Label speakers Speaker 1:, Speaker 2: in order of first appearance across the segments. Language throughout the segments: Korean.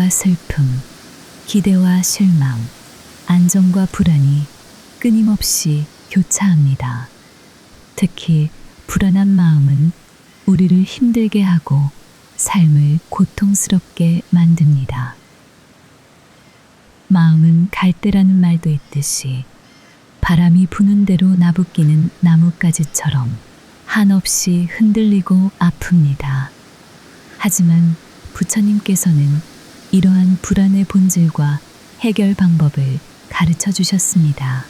Speaker 1: 행복과 슬픔, 기대와 실망, 안정과 불안이 끊임없이 교차합니다. 특히 불안한 마음은 우리를 힘들게 하고 삶을 고통스럽게 만듭니다. 마음은 갈대라는 말도 있듯이 바람이 부는 대로 나부끼는 나뭇가지처럼 한없이 흔들리고 아픕니다. 하지만 부처님께서는 이러한 불안의 본질과 해결 방법을 가르쳐 주셨습니다.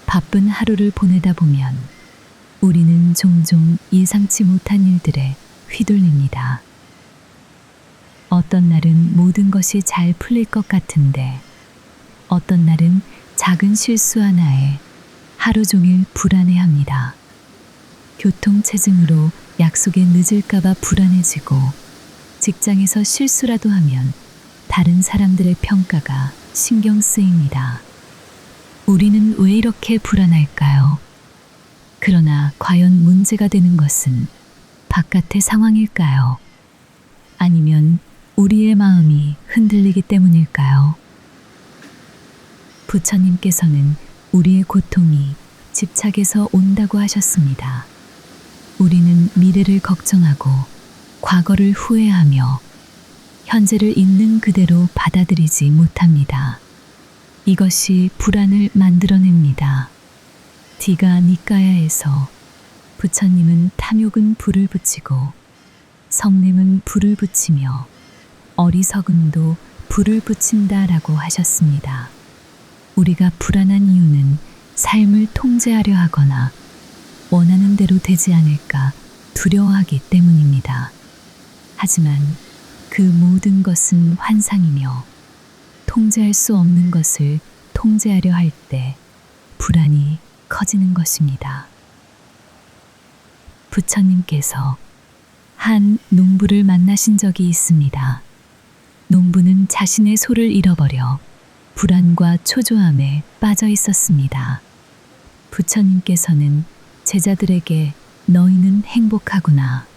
Speaker 1: 바쁜 하루를 보내다 보면 우리는 종종 예상치 못한 일들에 휘둘립니다. 어떤 날은 모든 것이 잘 풀릴 것 같은데 어떤 날은 작은 실수 하나에 하루 종일 불안해합니다. 교통체증으로 약속에 늦을까봐 불안해지고 직장에서 실수라도 하면 다른 사람들의 평가가 신경 쓰입니다. 우리는 왜 이렇게 불안할까요? 그러나 과연 문제가 되는 것은 바깥의 상황일까요? 아니면 우리의 마음이 흔들리기 때문일까요? 부처님께서는 우리의 고통이 집착에서 온다고 하셨습니다. 우리는 미래를 걱정하고 과거를 후회하며 현재를 있는 그대로 받아들이지 못합니다. 이것이 불안을 만들어냅니다. 디가 니까야에서 부처님은 탐욕은 불을 붙이고 성냄은 불을 붙이며 어리석음도 불을 붙인다라고 하셨습니다. 우리가 불안한 이유는 삶을 통제하려 하거나 원하는 대로 되지 않을까 두려워하기 때문입니다. 하지만 그 모든 것은 환상이며 통제할 수 없는 것을 통제하려 할 때 불안이 커지는 것입니다. 부처님께서 한 농부를 만나신 적이 있습니다. 농부는 자신의 소를 잃어버려 불안과 초조함에 빠져 있었습니다. 부처님께서는 제자들에게 너희는 행복하구나.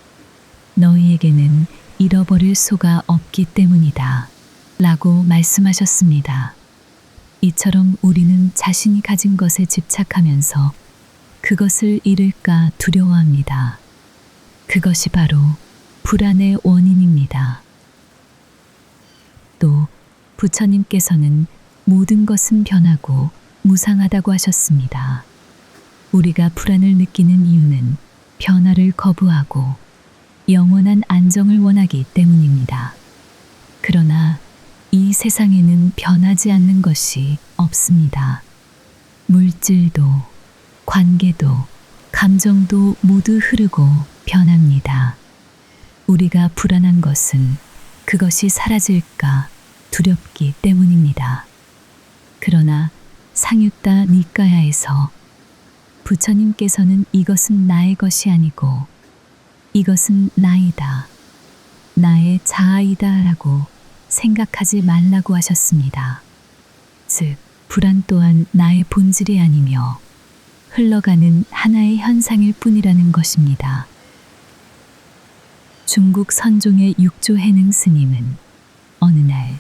Speaker 1: 너희에게는 잃어버릴 소가 없기 때문이다. 라고 말씀하셨습니다. 이처럼 우리는 자신이 가진 것에 집착하면서 그것을 잃을까 두려워합니다. 그것이 바로 불안의 원인입니다. 또 부처님께서는 모든 것은 변하고 무상하다고 하셨습니다. 우리가 불안을 느끼는 이유는 변화를 거부하고 영원한 안정을 원하기 때문입니다. 그러나 이 세상에는 변하지 않는 것이 없습니다. 물질도, 관계도, 감정도 모두 흐르고 변합니다. 우리가 불안한 것은 그것이 사라질까 두렵기 때문입니다. 그러나 상유타 니까야에서 부처님께서는 이것은 나의 것이 아니고 이것은 나이다, 나의 자아이다 라고 생각하지 말라고 하셨습니다. 즉, 불안 또한 나의 본질이 아니며 흘러가는 하나의 현상일 뿐이라는 것입니다. 중국 선종의 육조 해능 스님은 어느 날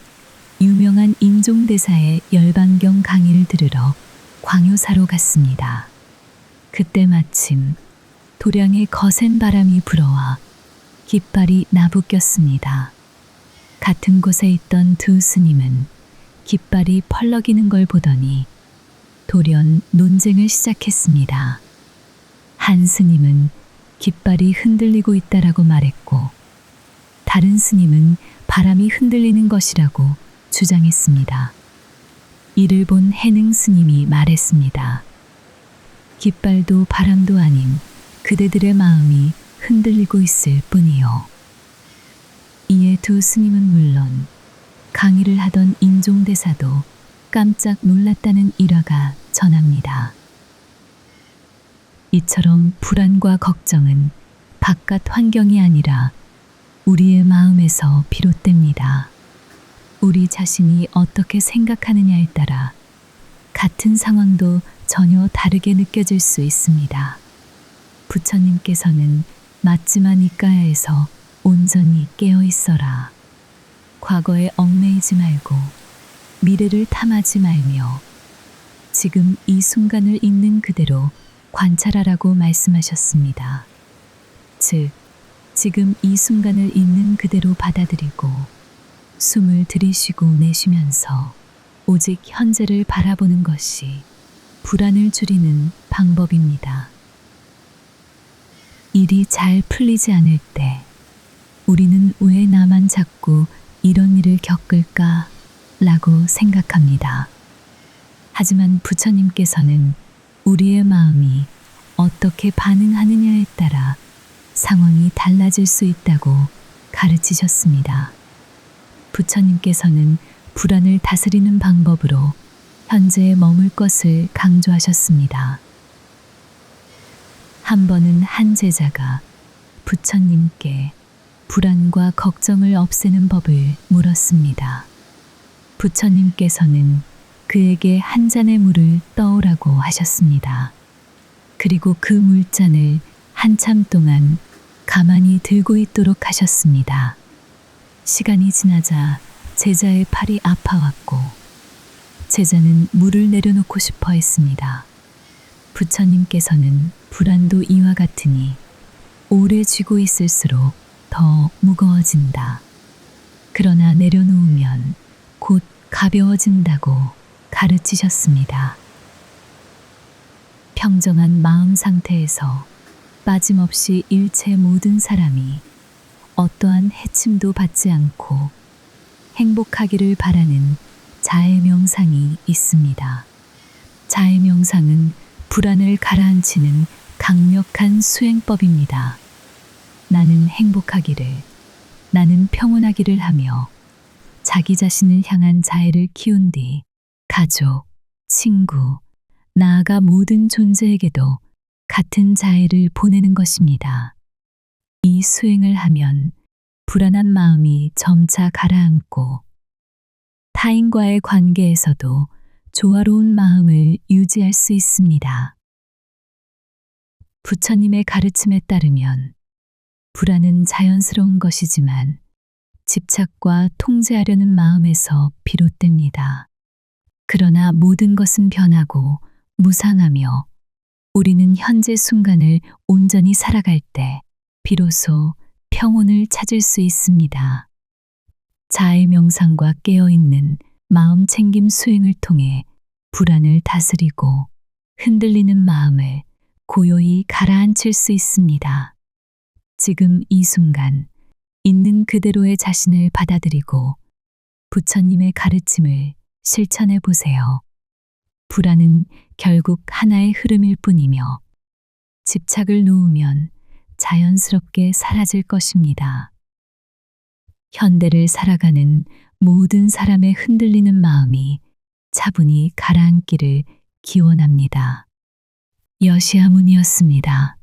Speaker 1: 유명한 인종대사의 열반경 강의를 들으러 광요사로 갔습니다. 그때 마침 도량에 거센 바람이 불어와 깃발이 나부꼈습니다. 같은 곳에 있던 두 스님은 깃발이 펄럭이는 걸 보더니 돌연 논쟁을 시작했습니다. 한 스님은 깃발이 흔들리고 있다라고 말했고 다른 스님은 바람이 흔들리는 것이라고 주장했습니다. 이를 본 해능 스님이 말했습니다. 깃발도 바람도 아닌 그대들의 마음이 흔들리고 있을 뿐이요. 이에 두 스님은 물론 강의를 하던 인종대사도 깜짝 놀랐다는 일화가 전합니다. 이처럼 불안과 걱정은 바깥 환경이 아니라 우리의 마음에서 비롯됩니다. 우리 자신이 어떻게 생각하느냐에 따라 같은 상황도 전혀 다르게 느껴질 수 있습니다. 부처님께서는 마츠마 니까야에서 온전히 깨어 있어라, 과거에 얽매이지 말고 미래를 탐하지 말며 지금 이 순간을 있는 그대로 관찰하라고 말씀하셨습니다. 즉, 지금 이 순간을 있는 그대로 받아들이고 숨을 들이쉬고 내쉬면서 오직 현재를 바라보는 것이 불안을 줄이는 방법입니다. 일이 잘 풀리지 않을 때 우리는 왜 나만 자꾸 이런 일을 겪을까? 라고 생각합니다. 하지만 부처님께서는 우리의 마음이 어떻게 반응하느냐에 따라 상황이 달라질 수 있다고 가르치셨습니다. 부처님께서는 불안을 다스리는 방법으로 현재에 머물 것을 강조하셨습니다. 한 번은 한 제자가 부처님께 불안과 걱정을 없애는 법을 물었습니다. 부처님께서는 그에게 한 잔의 물을 떠오라고 하셨습니다. 그리고 그 물잔을 한참 동안 가만히 들고 있도록 하셨습니다. 시간이 지나자 제자의 팔이 아파왔고 제자는 물을 내려놓고 싶어 했습니다. 부처님께서는 불안도 이와 같으니 오래 쥐고 있을수록 더 무거워진다. 그러나 내려놓으면 곧 가벼워진다고 가르치셨습니다. 평정한 마음 상태에서 빠짐없이 일체 모든 사람이 어떠한 해침도 받지 않고 행복하기를 바라는 자해 명상이 있습니다. 자해 명상은 불안을 가라앉히는 강력한 수행법입니다. 나는 행복하기를, 나는 평온하기를 하며 자기 자신을 향한 자애를 키운 뒤 가족, 친구, 나아가 모든 존재에게도 같은 자애를 보내는 것입니다. 이 수행을 하면 불안한 마음이 점차 가라앉고 타인과의 관계에서도 조화로운 마음을 유지할 수 있습니다. 부처님의 가르침에 따르면 불안은 자연스러운 것이지만 집착과 통제하려는 마음에서 비롯됩니다. 그러나 모든 것은 변하고 무상하며 우리는 현재 순간을 온전히 살아갈 때 비로소 평온을 찾을 수 있습니다. 자해 명상과 깨어있는 마음 챙김 수행을 통해 불안을 다스리고 흔들리는 마음을 고요히 가라앉힐 수 있습니다. 지금 이 순간 있는 그대로의 자신을 받아들이고 부처님의 가르침을 실천해 보세요. 불안은 결국 하나의 흐름일 뿐이며 집착을 놓으면 자연스럽게 사라질 것입니다. 현대를 살아가는 모든 사람의 흔들리는 마음이 차분히 가라앉기를 기원합니다. 여시아문이었습니다.